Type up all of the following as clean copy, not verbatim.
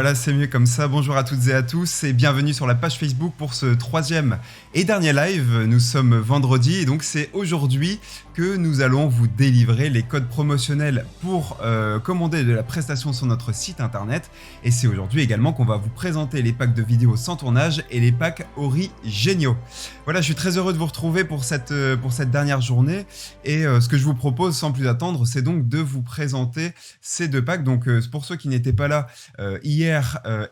Voilà, c'est mieux comme ça. Bonjour à toutes et à tous et bienvenue sur la page Facebook pour ce troisième et dernier live. Nous sommes vendredi et donc c'est aujourd'hui que nous allons vous délivrer les codes promotionnels pour commander de la prestation sur notre site internet. Et c'est aujourd'hui également qu'on va vous présenter les packs de vidéos sans tournage et les packs Origéniaux. Voilà, je suis très heureux de vous retrouver pour cette dernière journée et ce que je vous propose sans plus attendre, c'est donc de vous présenter ces deux packs. Donc pour ceux qui n'étaient pas là hier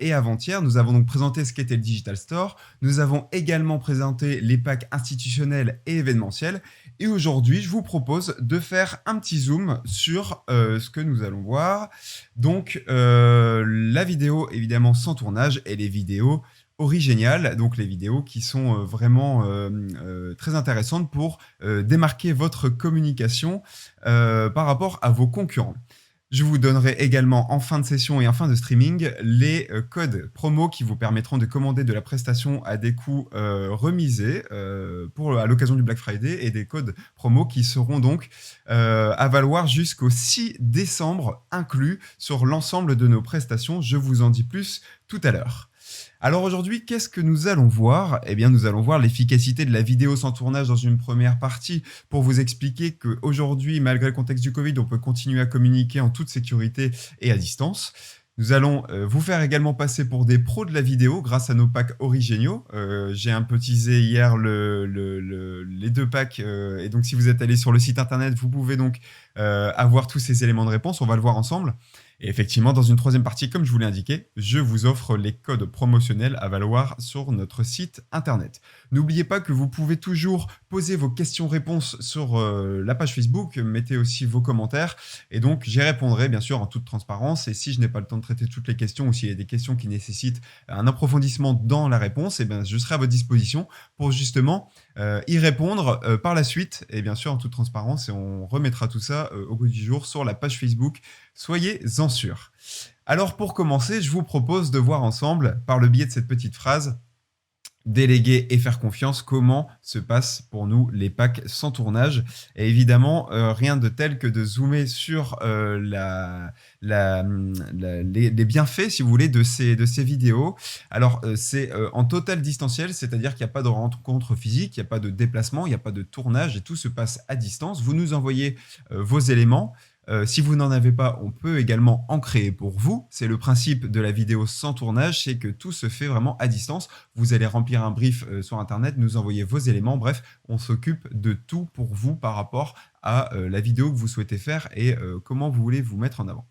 et avant-hier, nous avons donc présenté ce qu'était le Digital Store. Nous avons également présenté les packs institutionnels et événementiels. Et aujourd'hui, je vous propose de faire un petit zoom sur ce que nous allons voir. Donc, la vidéo, évidemment, sans tournage et les vidéos Origéniales, donc les vidéos qui sont vraiment très intéressantes pour démarquer votre communication par rapport à vos concurrents. Je vous donnerai également en fin de session et en fin de streaming les codes promo qui vous permettront de commander de la prestation à des coûts remisés à l'occasion du Black Friday et des codes promo qui seront donc à valoir jusqu'au 6 décembre inclus sur l'ensemble de nos prestations. Je vous en dis plus tout à l'heure. Alors aujourd'hui, qu'est-ce que nous allons voir ? Eh bien, nous allons voir l'efficacité de la vidéo sans tournage dans une première partie pour vous expliquer qu'aujourd'hui, malgré le contexte du Covid, on peut continuer à communiquer en toute sécurité et à distance. Nous allons vous faire également passer pour des pros de la vidéo grâce à nos packs Origéniaux. J'ai un peu teasé hier les deux packs et donc si vous êtes allé sur le site internet, vous pouvez donc avoir tous ces éléments de réponse. On va le voir ensemble. Et effectivement, dans une troisième partie, comme je vous l'ai indiqué, je vous offre les codes promotionnels à valoir sur notre site internet. N'oubliez pas que vous pouvez toujours poser vos questions-réponses sur la page Facebook, mettez aussi vos commentaires, et donc j'y répondrai bien sûr en toute transparence, et si je n'ai pas le temps de traiter toutes les questions, ou s'il y a des questions qui nécessitent un approfondissement dans la réponse, et bien je serai à votre disposition pour justement y répondre par la suite, et bien sûr en toute transparence, et on remettra tout ça au goût du jour sur la page Facebook. Soyez-en sûrs. Alors pour commencer, je vous propose de voir ensemble, par le biais de cette petite phrase, déléguer et faire confiance, comment se passent pour nous les packs sans tournage. Et évidemment, rien de tel que de zoomer sur les bienfaits, si vous voulez, de ces vidéos. Alors, c'est en total distanciel, c'est-à-dire qu'il n'y a pas de rencontre physique, il n'y a pas de déplacement, il n'y a pas de tournage, et tout se passe à distance. Vous nous envoyez vos éléments. Si vous n'en avez pas, on peut également en créer pour vous. C'est le principe de la vidéo sans tournage, c'est que tout se fait vraiment à distance. Vous allez remplir un brief sur Internet, nous envoyer vos éléments. Bref, on s'occupe de tout pour vous par rapport à la vidéo que vous souhaitez faire et comment vous voulez vous mettre en avant.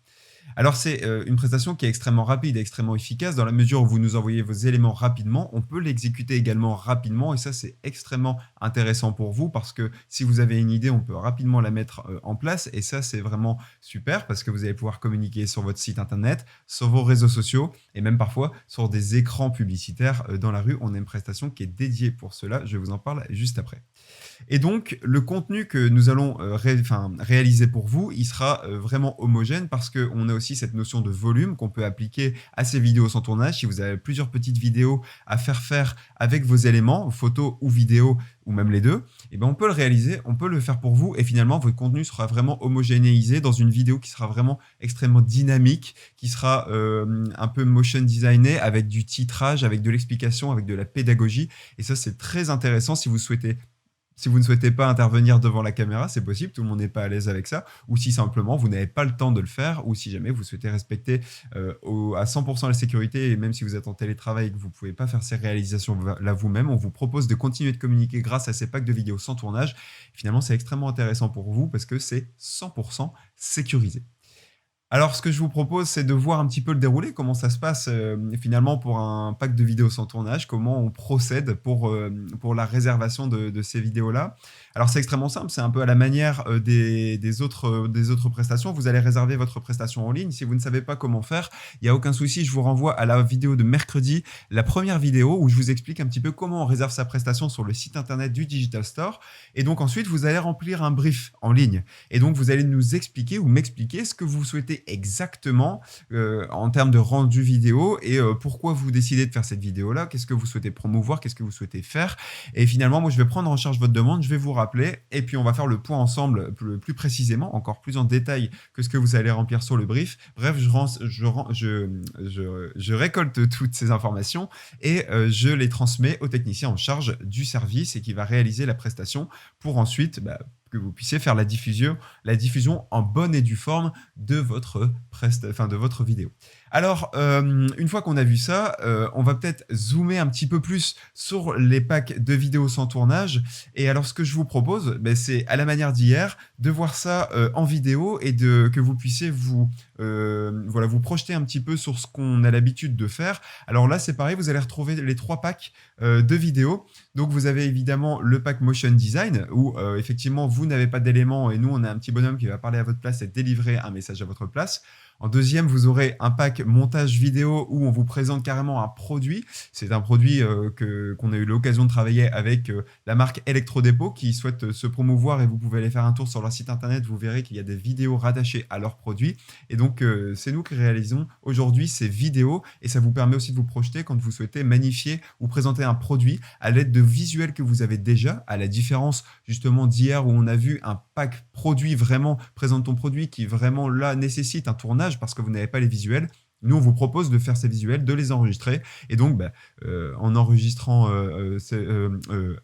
Alors c'est une prestation qui est extrêmement rapide et extrêmement efficace dans la mesure où vous nous envoyez vos éléments rapidement. On peut l'exécuter également rapidement et ça c'est extrêmement intéressant pour vous parce que si vous avez une idée, on peut rapidement la mettre en place et ça c'est vraiment super parce que vous allez pouvoir communiquer sur votre site internet, sur vos réseaux sociaux et même parfois sur des écrans publicitaires dans la rue. On a une prestation qui est dédiée pour cela, je vous en parle juste après. Et donc, le contenu que nous allons réaliser pour vous, il sera vraiment homogène parce qu'on a aussi cette notion de volume qu'on peut appliquer à ces vidéos sans tournage. Si vous avez plusieurs petites vidéos à faire avec vos éléments, photos ou vidéos, ou même les deux, et ben on peut le réaliser, on peut le faire pour vous et finalement, votre contenu sera vraiment homogénéisé dans une vidéo qui sera vraiment extrêmement dynamique, qui sera un peu motion designé avec du titrage, avec de l'explication, avec de la pédagogie. Et ça, c'est très intéressant si vous ne souhaitez pas intervenir devant la caméra, c'est possible, tout le monde n'est pas à l'aise avec ça, ou si simplement vous n'avez pas le temps de le faire, ou si jamais vous souhaitez respecter à 100% la sécurité, et même si vous êtes en télétravail et que vous ne pouvez pas faire ces réalisations là vous-même, on vous propose de continuer de communiquer grâce à ces packs de vidéos sans tournage. Finalement, c'est extrêmement intéressant pour vous parce que c'est 100% sécurisé. Alors, ce que je vous propose, c'est de voir un petit peu le déroulé, comment ça se passe finalement pour un pack de vidéos sans tournage, comment on procède pour la réservation de ces vidéos-là. Alors, c'est extrêmement simple, c'est un peu à la manière des autres prestations. Vous allez réserver votre prestation en ligne. Si vous ne savez pas comment faire, il n'y a aucun souci, je vous renvoie à la vidéo de mercredi, la première vidéo où je vous explique un petit peu comment on réserve sa prestation sur le site internet du Digital Store. Et donc ensuite, vous allez remplir un brief en ligne. Et donc, vous allez nous expliquer ou m'expliquer ce que vous souhaitez souhaitez exactement en termes de rendu vidéo et pourquoi vous décidez de faire cette vidéo-là, qu'est-ce que vous souhaitez promouvoir, qu'est-ce que vous souhaitez faire. Et finalement, moi, je vais prendre en charge votre demande, je vais vous rappeler et puis on va faire le point ensemble plus précisément, encore plus en détail que ce que vous allez remplir sur le brief. Bref, je récolte toutes ces informations et je les transmets au technicien en charge du service et qui va réaliser la prestation pour ensuite que vous puissiez faire la diffusion en bonne et due forme de votre vidéo. Alors, une fois qu'on a vu ça, on va peut-être zoomer un petit peu plus sur les packs de vidéos sans tournage. Et alors, ce que je vous propose, c'est à la manière d'hier, de voir ça en vidéo et que vous puissiez vous projeter un petit peu sur ce qu'on a l'habitude de faire. Alors là, c'est pareil, vous allez retrouver les 3 packs de vidéos. Donc, vous avez évidemment le pack Motion Design où effectivement, vous n'avez pas d'éléments et nous, on a un petit bonhomme qui va parler à votre place et délivrer un message à votre place. En deuxième, vous aurez un pack montage vidéo où on vous présente carrément un produit. C'est un produit qu'on a eu l'occasion de travailler avec la marque Electrodépôt qui souhaite se promouvoir et vous pouvez aller faire un tour sur leur site internet. Vous verrez qu'il y a des vidéos rattachées à leurs produits. Et donc, c'est nous qui réalisons aujourd'hui ces vidéos et ça vous permet aussi de vous projeter quand vous souhaitez magnifier ou présenter un produit à l'aide de visuels que vous avez déjà, à la différence justement d'hier où on a vu un pack produit vraiment, présente ton produit qui vraiment là nécessite un tournage parce que vous n'avez pas les visuels. Nous, on vous propose de faire ces visuels, de les enregistrer. Et donc,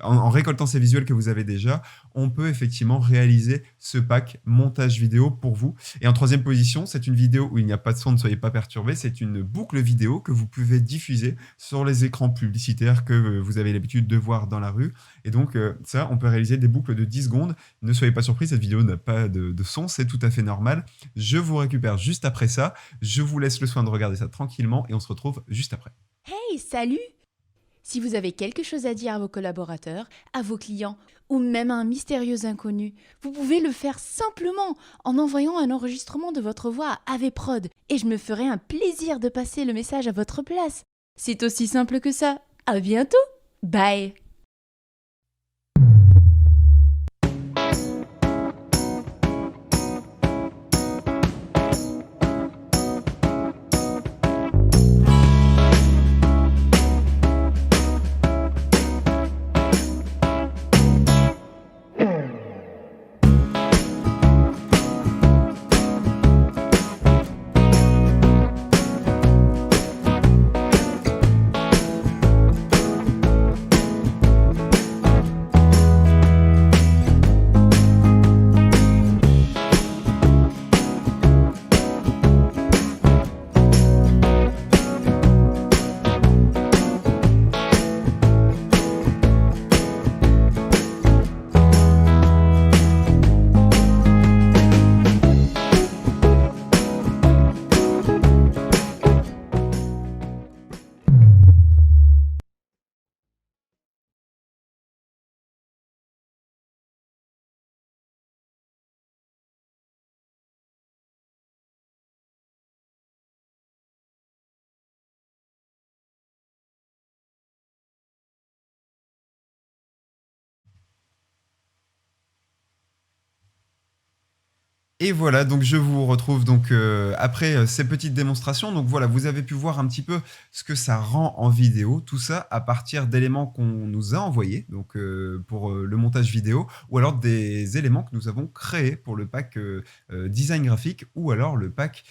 en récoltant ces visuels que vous avez déjà, on peut effectivement réaliser ce pack montage vidéo pour vous. Et en troisième position, c'est une vidéo où il n'y a pas de son, ne soyez pas perturbés. C'est une boucle vidéo que vous pouvez diffuser sur les écrans publicitaires que vous avez l'habitude de voir dans la rue. Et donc, ça, on peut réaliser des boucles de 10 secondes. Ne soyez pas surpris, cette vidéo n'a pas de son, c'est tout à fait normal. Je vous récupère juste après ça. Je vous laisse le soin de regarder ça tranquillement et on se retrouve juste après. Hey, salut! Si vous avez quelque chose à dire à vos collaborateurs, à vos clients ou même à un mystérieux inconnu, vous pouvez le faire simplement en envoyant un enregistrement de votre voix à AVProd et je me ferai un plaisir de passer le message à votre place. C'est aussi simple que ça. À bientôt! Bye! Et voilà, donc je vous retrouve donc après ces petites démonstrations. Donc voilà, vous avez pu voir un petit peu ce que ça rend en vidéo, tout ça à partir d'éléments qu'on nous a envoyés donc pour le montage vidéo, ou alors des éléments que nous avons créés pour le pack design graphique, ou alors le pack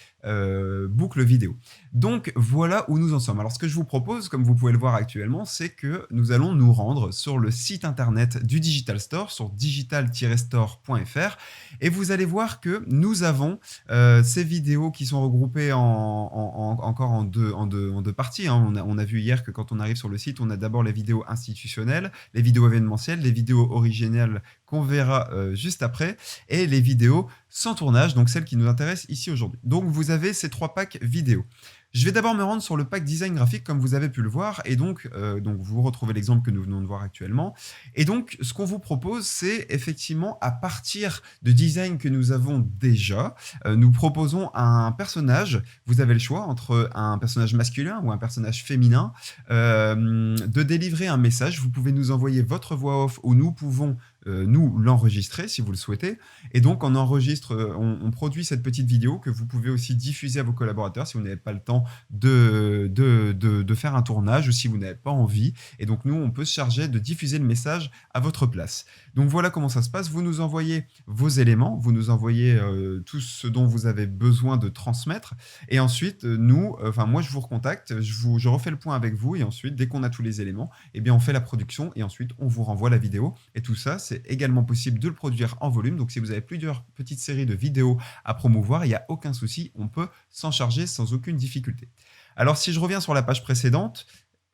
boucle vidéo. Donc voilà où nous en sommes. Alors ce que je vous propose, comme vous pouvez le voir actuellement, c'est que nous allons nous rendre sur le site internet du Digital Store, sur digital-store.fr, et vous allez voir que nous avons ces vidéos qui sont regroupées encore en deux parties. Hein. On a vu hier que quand on arrive sur le site, on a d'abord les vidéos institutionnelles, les vidéos événementielles, les vidéos originales qu'on verra juste après, et les vidéos sans tournage, donc celles qui nous intéressent ici aujourd'hui. Donc vous avez ces 3 packs vidéo. Je vais d'abord me rendre sur le pack design graphique comme vous avez pu le voir, et donc vous retrouvez l'exemple que nous venons de voir actuellement. Et donc ce qu'on vous propose, c'est effectivement à partir de design que nous avons déjà, nous proposons un personnage. Vous avez le choix entre un personnage masculin ou un personnage féminin, de délivrer un message. Vous pouvez nous envoyer votre voix off ou nous pouvons nous l'enregistrer si vous le souhaitez. Et donc, on produit cette petite vidéo que vous pouvez aussi diffuser à vos collaborateurs si vous n'avez pas le temps de faire un tournage ou si vous n'avez pas envie. Et donc, nous, on peut se charger de diffuser le message à votre place. Donc, voilà comment ça se passe. Vous nous envoyez vos éléments, vous nous envoyez tout ce dont vous avez besoin de transmettre. Et ensuite, moi, je vous recontacte, je refais le point avec vous. Et ensuite, dès qu'on a tous les éléments, eh bien, on fait la production et ensuite, on vous renvoie la vidéo. Et tout ça, c'est également possible de le produire en volume. Donc, si vous avez plusieurs petites séries de vidéos à promouvoir, il n'y a aucun souci. On peut s'en charger sans aucune difficulté. Alors, si je reviens sur la page précédente,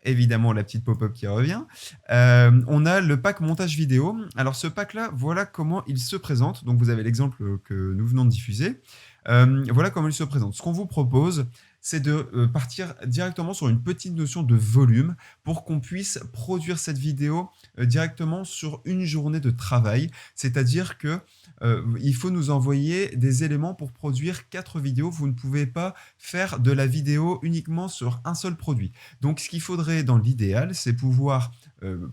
évidemment la petite pop-up qui revient, on a le pack montage vidéo. Alors, ce pack-là, voilà comment il se présente. Donc, vous avez l'exemple que nous venons de diffuser. Voilà comment il se présente. Ce qu'on vous propose, c'est de partir directement sur une petite notion de volume pour qu'on puisse produire cette vidéo directement sur une journée de travail. C'est-à-dire que il faut nous envoyer des éléments pour produire 4 vidéos. Vous ne pouvez pas faire de la vidéo uniquement sur un seul produit. Donc, ce qu'il faudrait dans l'idéal, c'est pouvoir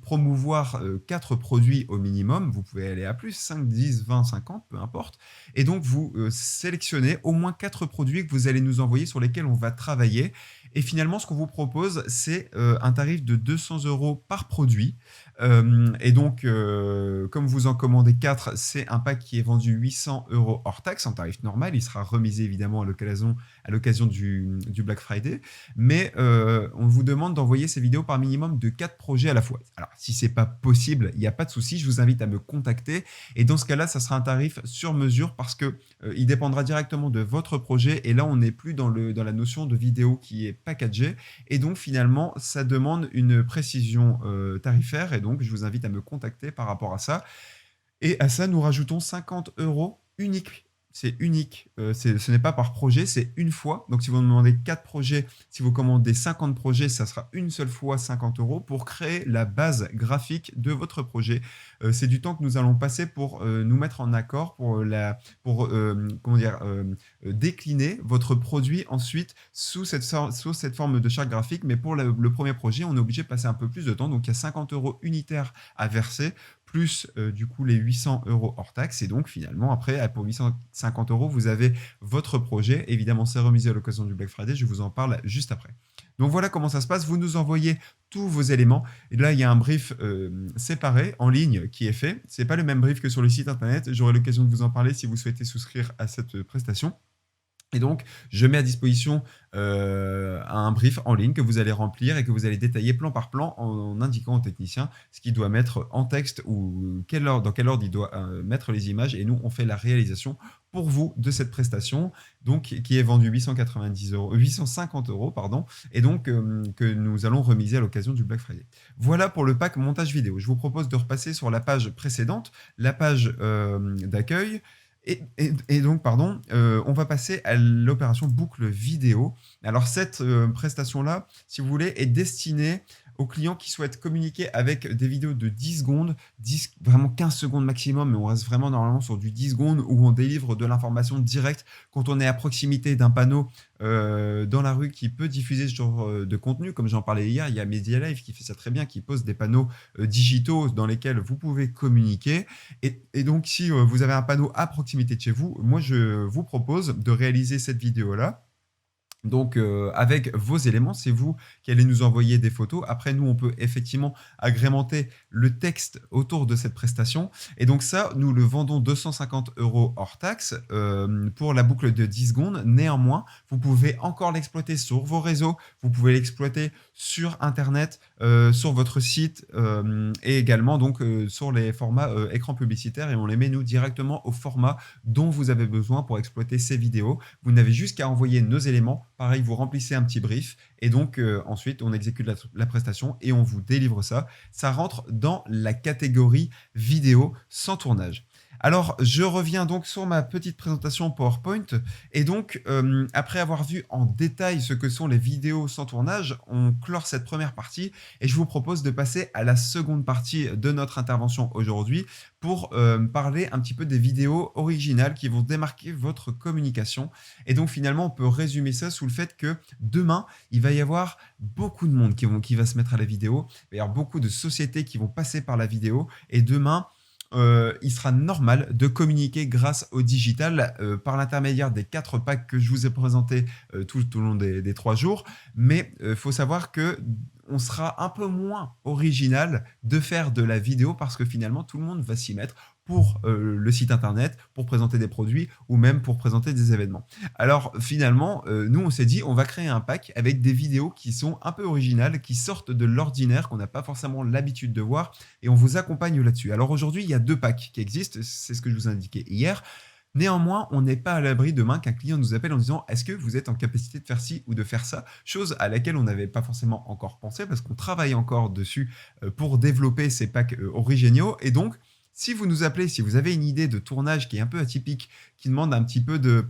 promouvoir 4 produits au minimum. Vous pouvez aller à plus, 5, 10, 20, 50, peu importe. Et donc, vous sélectionnez au moins 4 produits que vous allez nous envoyer sur lesquels on va travailler. Et finalement, ce qu'on vous propose, c'est un tarif de 200 € par produit. Et donc, comme vous en commandez 4, c'est un pack qui est vendu 800 € hors taxe en tarif normal. Il sera remisé évidemment à l'occasion du Black Friday. Mais on vous demande d'envoyer ces vidéos par minimum de 4 projets à la fois. Alors, si ce n'est pas possible, il n'y a pas de souci. Je vous invite à me contacter. Et dans ce cas-là, ça sera un tarif sur mesure parce qu'il dépendra directement de votre projet. Et là, on n'est plus dans la notion de vidéo qui est packagée. Et donc, finalement, ça demande une précision tarifaire. Et donc, je vous invite à me contacter par rapport à ça. Et à ça, nous rajoutons 50 € unique. C'est unique. Ce n'est pas par projet, c'est une fois. Donc, si vous demandez 4 projets, si vous commandez 50 projets, ça sera une seule fois 50 € pour créer la base graphique de votre projet. C'est du temps que nous allons passer pour nous mettre en accord, pour décliner votre produit ensuite sous cette forme de charte graphique. Mais pour le premier projet, on est obligé de passer un peu plus de temps. Donc, il y a 50 € unitaires à verser, plus du coup les 800 € hors taxe. Et donc finalement, après, pour 850 €, vous avez votre projet. Évidemment, c'est remisé à l'occasion du Black Friday. Je vous en parle juste après. Donc voilà comment ça se passe. Vous nous envoyez tous vos éléments. Et là, il y a un brief séparé en ligne qui est fait. Ce n'est pas le même brief que sur le site internet. J'aurai l'occasion de vous en parler si vous souhaitez souscrire à cette prestation. Et donc, je mets à disposition un brief en ligne que vous allez remplir et que vous allez détailler plan par plan en indiquant au technicien ce qu'il doit mettre en texte ou dans quel ordre il doit mettre les images. Et nous, on fait la réalisation pour vous de cette prestation, donc qui est vendue 850 €, pardon, et donc que nous allons remiser à l'occasion du Black Friday. Voilà pour le pack montage vidéo. Je vous propose de repasser sur la page précédente, la page d'accueil. Et donc, on va passer à l'opération boucle vidéo. Alors, cette prestation-là, si vous voulez, est destinée aux clients qui souhaitent communiquer avec des vidéos de 10 secondes, vraiment 15 secondes maximum, mais on reste vraiment normalement sur du 10 secondes où on délivre de l'information directe quand on est à proximité d'un panneau dans la rue qui peut diffuser ce genre de contenu. Comme j'en parlais hier, il y a Media Live qui fait ça très bien, qui pose des panneaux digitaux dans lesquels vous pouvez communiquer. Et donc, si vous avez un panneau à proximité de chez vous, moi, je vous propose de réaliser cette vidéo-là. Donc, avec vos éléments, c'est vous qui allez nous envoyer des photos. Après, nous, on peut effectivement agrémenter le texte autour de cette prestation. Et donc ça, nous le vendons 250 € hors taxe pour la boucle de 10 secondes. Néanmoins, vous pouvez encore l'exploiter sur vos réseaux. Vous pouvez l'exploiter sur Internet, sur votre site et également donc, sur les formats écran publicitaire. Et on les met, nous, directement au format dont vous avez besoin pour exploiter ces vidéos. Vous n'avez juste qu'à envoyer nos éléments. Pareil, vous remplissez un petit brief et donc ensuite on exécute la prestation et on vous délivre ça. Ça rentre dans la catégorie vidéo sans tournage. Alors, je reviens donc sur ma petite présentation PowerPoint et donc après avoir vu en détail ce que sont les vidéos sans tournage, on clore cette première partie et je vous propose de passer à la seconde partie de notre intervention aujourd'hui pour parler un petit peu des vidéos originales qui vont démarquer votre communication. Et donc finalement, on peut résumer ça sous le fait que demain, il va y avoir beaucoup de monde qui va se mettre à la vidéo. Il va y avoir beaucoup de sociétés qui vont passer par la vidéo et demain, il sera normal de communiquer grâce au digital par l'intermédiaire des 4 packs que je vous ai présentés tout au long des 3 jours. Mais il faut savoir que on sera un peu moins original de faire de la vidéo parce que finalement tout le monde va s'y mettre pour le site internet, pour présenter des produits ou même pour présenter des événements. Alors finalement, nous on s'est dit on va créer un pack avec des vidéos qui sont un peu originales, qui sortent de l'ordinaire, qu'on n'a pas forcément l'habitude de voir et on vous accompagne là-dessus. Alors aujourd'hui, il y a 2 packs qui existent, c'est ce que je vous indiquais hier. Néanmoins, on n'est pas à l'abri demain qu'un client nous appelle en disant est-ce que vous êtes en capacité de faire ci ou de faire ça, chose à laquelle on n'avait pas forcément encore pensé parce qu'on travaille encore dessus pour développer ces packs originaux. Et donc, si vous nous appelez, si vous avez une idée de tournage qui est un peu atypique, qui demande un petit peu de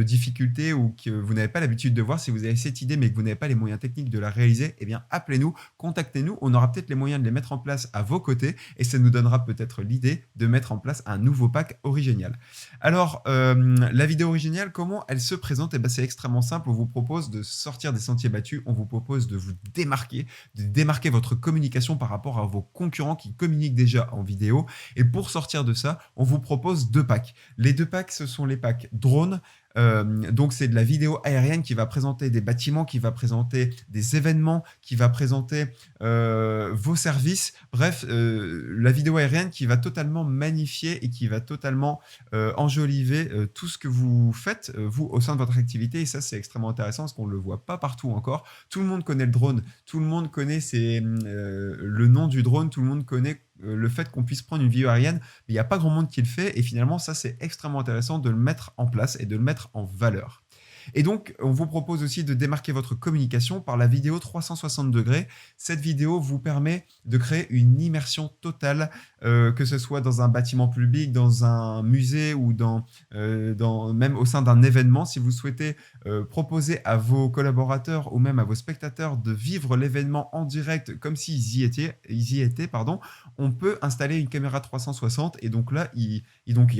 difficulté ou que vous n'avez pas l'habitude de voir, si vous avez cette idée mais que vous n'avez pas les moyens techniques de la réaliser, eh bien appelez-nous, contactez-nous, on aura peut-être les moyens de les mettre en place à vos côtés et ça nous donnera peut-être l'idée de mettre en place un nouveau pack original. Alors, la vidéo originale, comment elle se présente? Eh bien, c'est extrêmement simple, on vous propose de sortir des sentiers battus, on vous propose de vous de démarquer votre communication par rapport à vos concurrents qui communiquent déjà en vidéo. Et pour sortir de ça, on vous propose 2 packs. Les 2 packs, ce sont les packs drone. Donc c'est de la vidéo aérienne qui va présenter des bâtiments, qui va présenter des événements, qui va présenter vos services. Bref, la vidéo aérienne qui va totalement magnifier et qui va totalement enjoliver tout ce que vous faites, vous, au sein de votre activité. Et ça, c'est extrêmement intéressant parce qu'on ne le voit pas partout encore. Tout le monde connaît le drone, tout le monde connaît le nom du drone, tout le monde connaît le fait qu'on puisse prendre une vidéo aérienne, mais il n'y a pas grand monde qui le fait et finalement ça c'est extrêmement intéressant de le mettre en place et de le mettre en valeur. Et donc, on vous propose aussi de démarquer votre communication par la vidéo 360 degrés. Cette vidéo vous permet de créer une immersion totale, que ce soit dans un bâtiment public, dans un musée ou même au sein d'un événement. Si vous souhaitez proposer à vos collaborateurs ou même à vos spectateurs de vivre l'événement en direct comme s'ils y étaient, pardon, on peut installer une caméra 360 et donc là, ils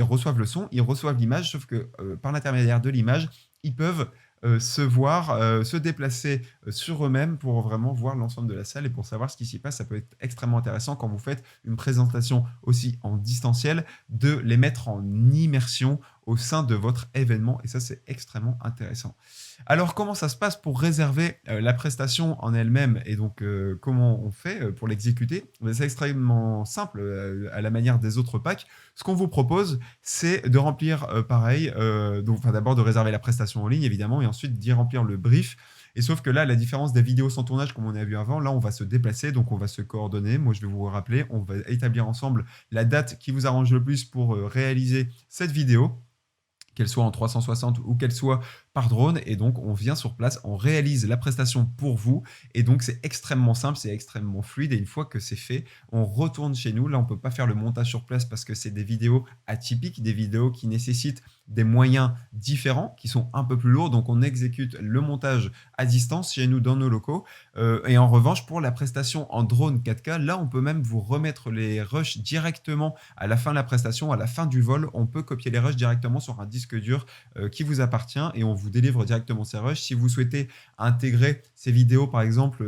reçoivent le son, ils reçoivent l'image, sauf que par l'intermédiaire de l'image, ils peuvent se déplacer sur eux-mêmes pour vraiment voir l'ensemble de la salle et pour savoir ce qui s'y passe. Ça peut être extrêmement intéressant quand vous faites une présentation aussi en distanciel, de les mettre en immersion au sein de votre événement et ça c'est extrêmement intéressant. Alors comment ça se passe pour réserver la prestation en elle-même et donc comment on fait pour l'exécuter? C'est extrêmement simple à la manière des autres packs. Ce qu'on vous propose, c'est de remplir pareil, d'abord de réserver la prestation en ligne évidemment et ensuite d'y remplir le brief. Et sauf que là, la différence des vidéos sans tournage, comme on a vu avant, là, on va se déplacer, donc on va se coordonner. Moi, je vais vous rappeler, on va établir ensemble la date qui vous arrange le plus pour réaliser cette vidéo, qu'elle soit en 360 ou qu'elle soit par drone. Et donc, on vient sur place, on réalise la prestation pour vous. Et donc, c'est extrêmement simple, c'est extrêmement fluide. Et une fois que c'est fait, on retourne chez nous. Là, on ne peut pas faire le montage sur place parce que c'est des vidéos atypiques, des vidéos qui nécessitent des moyens différents, qui sont un peu plus lourds. Donc, on exécute le montage à distance chez nous dans nos locaux. Et en revanche, pour la prestation en drone 4K, là, on peut même vous remettre les rushs directement à la fin de la prestation, à la fin du vol. On peut copier les rushs directement sur un disque dur qui vous appartient et on vous délivre directement ces rushs. Si vous souhaitez intégrer ces vidéos, par exemple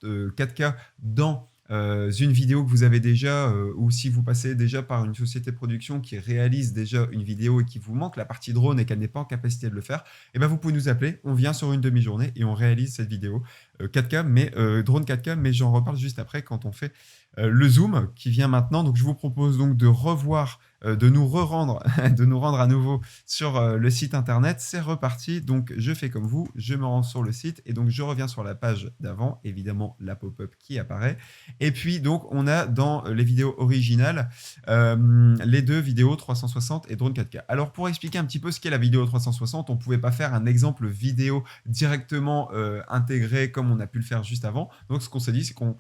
4K dans une vidéo que vous avez déjà ou si vous passez déjà par une société de production qui réalise déjà une vidéo et qui vous manque la partie drone et qu'elle n'est pas en capacité de le faire, et ben vous pouvez nous appeler, on vient sur une demi-journée et on réalise cette vidéo 4K, mais drone 4K, mais j'en reparle juste après quand on fait le zoom qui vient maintenant. Donc je vous propose donc de revoir, de nous rendre à nouveau sur le site internet. C'est reparti, donc je fais comme vous, je me rends sur le site et donc je reviens sur la page d'avant, évidemment la pop-up qui apparaît. Et puis donc on a dans les vidéos originales les 2 vidéos 360 et drone 4K. Alors pour expliquer un petit peu ce qu'est la vidéo 360, on ne pouvait pas faire un exemple vidéo directement intégré comme on a pu le faire juste avant. Donc ce qu'on s'est dit, c'est qu'on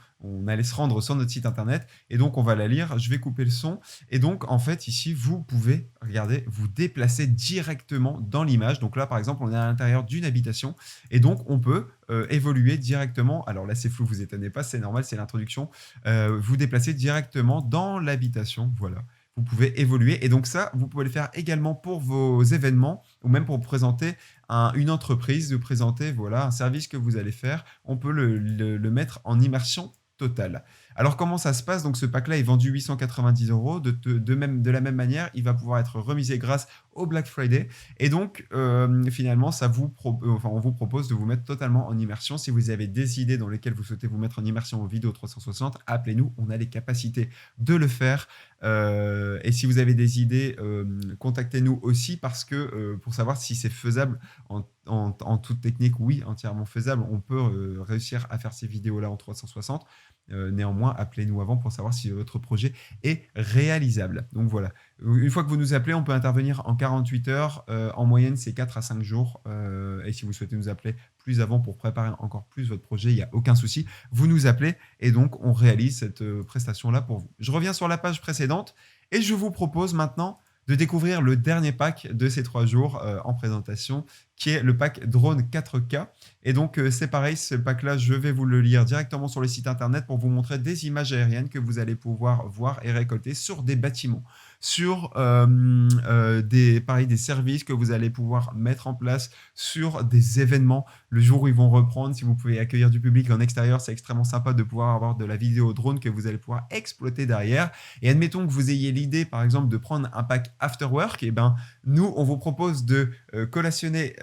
allait se rendre sur notre site internet et donc on va la lire. Je vais couper le son et donc en fait ici vous pouvez, regardez, vous déplacer directement dans l'image. Donc là par exemple on est à l'intérieur d'une habitation et donc on peut évoluer directement. Alors là c'est flou, vous étonnez pas, c'est normal, c'est l'introduction. Vous déplacer directement dans l'habitation, voilà. Vous pouvez évoluer et donc ça, vous pouvez le faire également pour vos événements ou même pour présenter une entreprise, de présenter voilà, un service que vous allez faire. On peut le mettre en immersion totale. Alors comment ça se passe? Donc ce pack-là est vendu 890 €. De la même manière, il va pouvoir être remisé grâce au Black Friday. Et donc finalement, on vous propose de vous mettre totalement en immersion. Si vous avez des idées dans lesquelles vous souhaitez vous mettre en immersion en vidéo 360, appelez-nous, on a les capacités de le faire. Et si vous avez des idées, contactez-nous aussi parce que pour savoir si c'est faisable en toute technique, oui, entièrement faisable. On peut réussir à faire ces vidéos-là en 360. Néanmoins, appelez-nous avant pour savoir si votre projet est réalisable. Donc voilà. Une fois que vous nous appelez, on peut intervenir en 48 heures. En moyenne, c'est 4 à 5 jours. Et si vous souhaitez nous appeler plus avant pour préparer encore plus votre projet, il n'y a aucun souci. Vous nous appelez et donc on réalise cette prestation-là pour vous. Je reviens sur la page précédente et je vous propose maintenant de découvrir le dernier pack de ces 3 jours en présentation, qui est le pack drone 4K. Et donc, c'est pareil, ce pack-là, je vais vous le lire directement sur le site internet pour vous montrer des images aériennes que vous allez pouvoir voir et récolter sur des bâtiments, sur des services que vous allez pouvoir mettre en place, sur des événements le jour où ils vont reprendre. Si vous pouvez accueillir du public en extérieur, c'est extrêmement sympa de pouvoir avoir de la vidéo drone que vous allez pouvoir exploiter derrière. Et admettons que vous ayez l'idée, par exemple, de prendre un pack Afterwork, et ben nous, on vous propose de collationner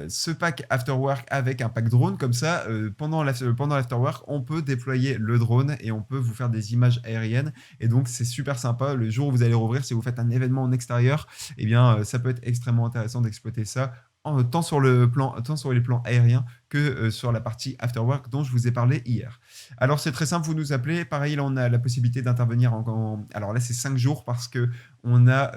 ce pack Afterwork avec un pack drone. Comme ça, pendant l'Afterwork, on peut déployer le drone et on peut vous faire des images aériennes. Et donc, c'est super sympa. Le jour où vous allez rouvrir, si vous faites un événement en extérieur, eh bien, ça peut être extrêmement intéressant d'exploiter ça tant sur les plans aériens que sur la partie Afterwork dont je vous ai parlé hier. Alors, c'est très simple, vous nous appelez. Pareil, là, on a la possibilité d'intervenir alors là, c'est 5 jours parce qu'on a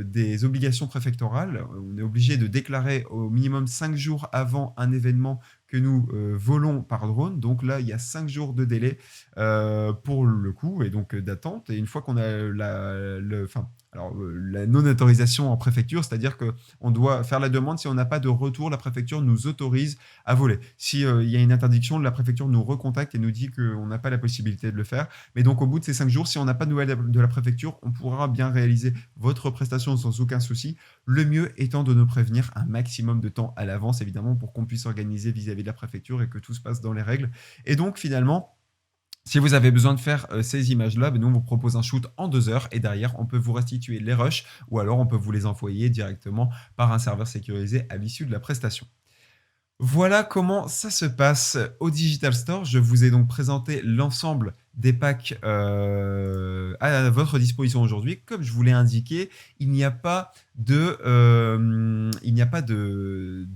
des obligations préfectorales. On est obligé de déclarer au minimum 5 jours avant un événement que nous volons par drone. Donc là, il y a 5 jours de délai pour le coup et donc d'attente. Et une fois qu'on a la non-autorisation en préfecture, c'est-à-dire qu'on doit faire la demande. Si on n'a pas de retour, la préfecture nous autorise à voler. S'il y a une interdiction, la préfecture nous recontacte et nous dit qu'on n'a pas la possibilité de le faire. Mais donc, au bout de ces 5 jours, si on n'a pas de nouvelles de la préfecture, on pourra bien réaliser votre prestation sans aucun souci. Le mieux étant de nous prévenir un maximum de temps à l'avance, évidemment, pour qu'on puisse organiser vis-à-vis de la préfecture et que tout se passe dans les règles. Et donc, finalement, si vous avez besoin de faire ces images-là, nous, on vous propose un shoot en 2 heures et derrière, on peut vous restituer les rushs ou alors on peut vous les envoyer directement par un serveur sécurisé à l'issue de la prestation. Voilà comment ça se passe au Digital Store. Je vous ai donc présenté l'ensemble des packs à votre disposition aujourd'hui. Comme je vous l'ai indiqué, il n'y a pas de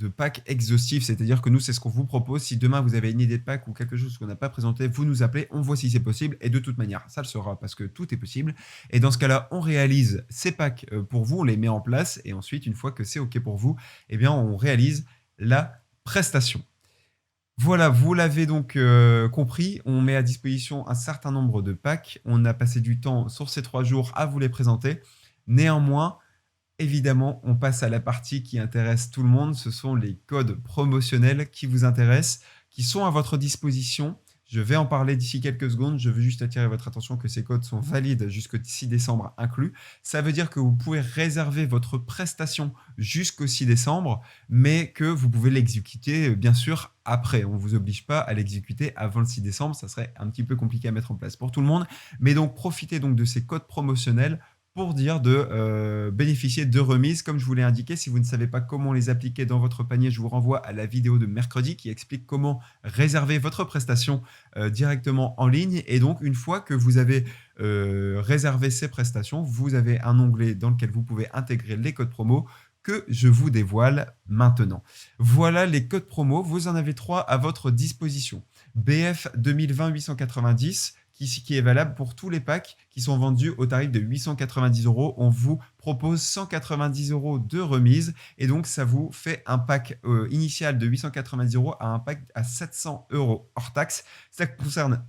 pack exhaustif. C'est-à-dire que nous, c'est ce qu'on vous propose. Si demain, vous avez une idée de pack ou quelque chose qu'on n'a pas présenté, vous nous appelez, on voit si c'est possible. Et de toute manière, ça le sera parce que tout est possible. Et dans ce cas-là, on réalise ces packs pour vous, on les met en place. Et ensuite, une fois que c'est OK pour vous, eh bien, on réalise la prestation. Voilà, vous l'avez donc compris, on met à disposition un certain nombre de packs. On a passé du temps sur ces 3 jours à vous les présenter. Néanmoins, évidemment, on passe à la partie qui intéresse tout le monde. Ce sont les codes promotionnels qui vous intéressent, qui sont à votre disposition. Je vais en parler d'ici quelques secondes. Je veux juste attirer votre attention que ces codes sont valides jusqu'au 6 décembre inclus. Ça veut dire que vous pouvez réserver votre prestation jusqu'au 6 décembre, mais que vous pouvez l'exécuter, bien sûr, après. On ne vous oblige pas à l'exécuter avant le 6 décembre. Ça serait un petit peu compliqué à mettre en place pour tout le monde. Mais donc, profitez donc de ces codes promotionnels pour dire de bénéficier de remises. Comme je vous l'ai indiqué, si vous ne savez pas comment les appliquer dans votre panier, je vous renvoie à la vidéo de mercredi qui explique comment réserver votre prestation directement en ligne. Et donc, une fois que vous avez réservé ces prestations, vous avez un onglet dans lequel vous pouvez intégrer les codes promo que je vous dévoile maintenant. Voilà les codes promo, vous en avez 3 à votre disposition. BF 2020 890, qui est valable pour tous les packs qui sont vendus au tarif de 890 €. On vous propose 190 € de remise et donc ça vous fait un pack initial de 890 € à un pack à 700 € hors taxe. Ça concerne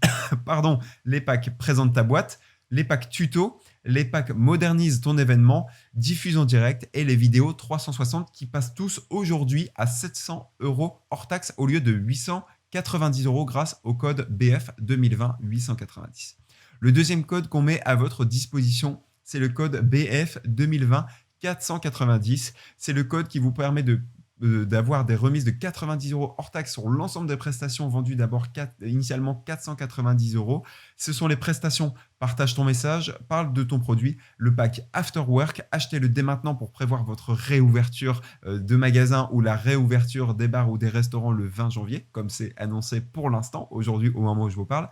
les packs présente ta boîte, les packs tuto, les packs modernise ton événement, diffuse en direct et les vidéos 360 qui passent tous aujourd'hui à 700 € hors taxe au lieu de 890 € grâce au code BF 2020 890. Le deuxième code qu'on met à votre disposition, c'est le code BF 2020 490. C'est le code qui vous permet de d'avoir des remises de 90 € hors taxe sur l'ensemble des prestations vendues d'abord initialement 490 €. Ce sont les prestations partage ton message, parle de ton produit, le pack After Work, achetez-le dès maintenant pour prévoir votre réouverture de magasin ou la réouverture des bars ou des restaurants le 20 janvier, comme c'est annoncé pour l'instant, aujourd'hui au moment où je vous parle.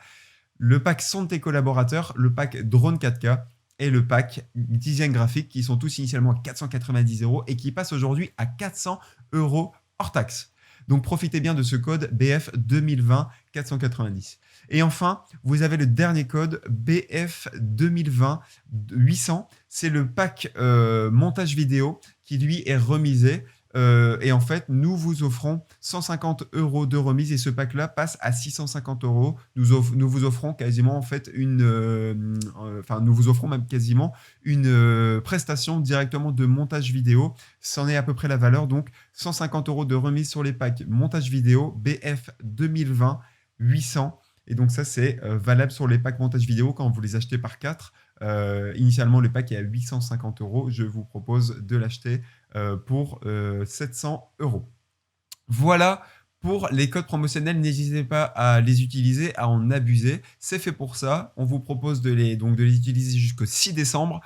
Le pack son de tes collaborateurs, le pack drone 4K et le pack design graphique qui sont tous initialement à 490 € et qui passent aujourd'hui à 400 € hors taxe. Donc profitez bien de ce code BF 2020 490. Et enfin, vous avez le dernier code BF 2020 800. C'est le pack montage vidéo qui lui est remisé. Et en fait, nous vous offrons 150 € de remise et ce pack-là passe à 650 €. Nous vous offrons quasiment en fait nous vous offrons même quasiment une prestation directement de montage vidéo. C'en est à peu près la valeur, donc 150 € de remise sur les packs montage vidéo BF 2020 800. Et donc ça, c'est valable sur les packs montage vidéo quand vous les achetez par 4. Initialement, le pack est à 850 €. Je vous propose de l'acheter pour 700 €. Voilà pour les codes promotionnels. N'hésitez pas à les utiliser, à en abuser. C'est fait pour ça. On vous propose de les utiliser jusqu'au 6 décembre.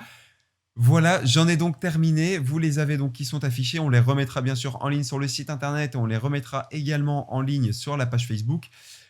Voilà, j'en ai donc terminé. Vous les avez donc qui sont affichés. On les remettra bien sûr en ligne sur le site internet et on les remettra également en ligne sur la page Facebook.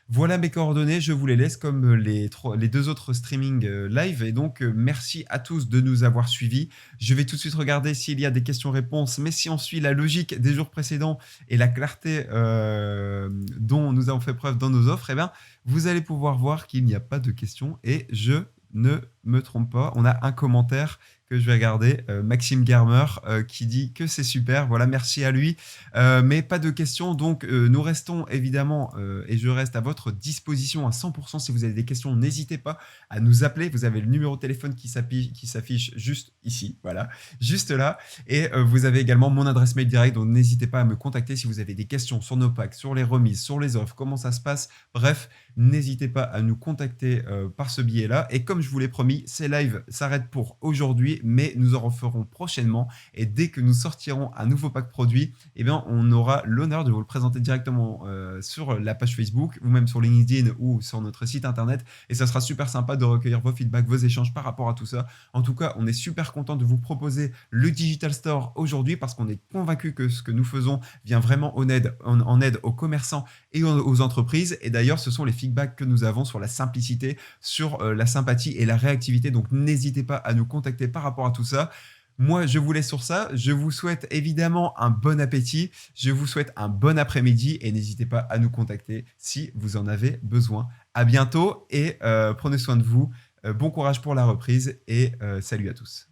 Voilà mes coordonnées, je vous les laisse comme les 2 autres streaming live. Et donc, merci à tous de nous avoir suivis. Je vais tout de suite regarder s'il y a des questions-réponses. Mais si on suit la logique des jours précédents et la clarté dont nous avons fait preuve dans nos offres, eh bien, vous allez pouvoir voir qu'il n'y a pas de questions. Et je ne me trompe pas, on a un commentaire que je vais regarder, Maxime Germer, qui dit que c'est super. Voilà, merci à lui. Mais pas de questions, donc nous restons évidemment, et je reste à votre disposition à 100%. Si vous avez des questions, n'hésitez pas à nous appeler. Vous avez le numéro de téléphone qui s'affiche juste ici, voilà, juste là. Et vous avez également mon adresse mail direct, donc n'hésitez pas à me contacter si vous avez des questions sur nos packs, sur les remises, sur les offres, comment ça se passe. Bref, n'hésitez pas à nous contacter par ce biais-là. Et comme je vous l'ai promis, ces lives s'arrêtent pour aujourd'hui, mais nous en referons prochainement. Et dès que nous sortirons un nouveau pack produit, eh bien, on aura l'honneur de vous le présenter directement sur la page Facebook, ou même sur LinkedIn ou sur notre site internet. Et ça sera super sympa de recueillir vos feedbacks, vos échanges par rapport à tout ça. En tout cas, on est super content de vous proposer le Digital Store aujourd'hui parce qu'on est convaincu que ce que nous faisons vient vraiment en aide aux commerçants et aux entreprises. Et d'ailleurs, ce sont les feedbacks que nous avons sur la simplicité, sur la sympathie et la réactivité. Donc, n'hésitez pas à nous contacter par rapport à tout ça. Moi, je vous laisse sur ça. Je vous souhaite évidemment un bon appétit. Je vous souhaite un bon après-midi et n'hésitez pas à nous contacter si vous en avez besoin. À bientôt et prenez soin de vous. Bon courage pour la reprise et salut à tous.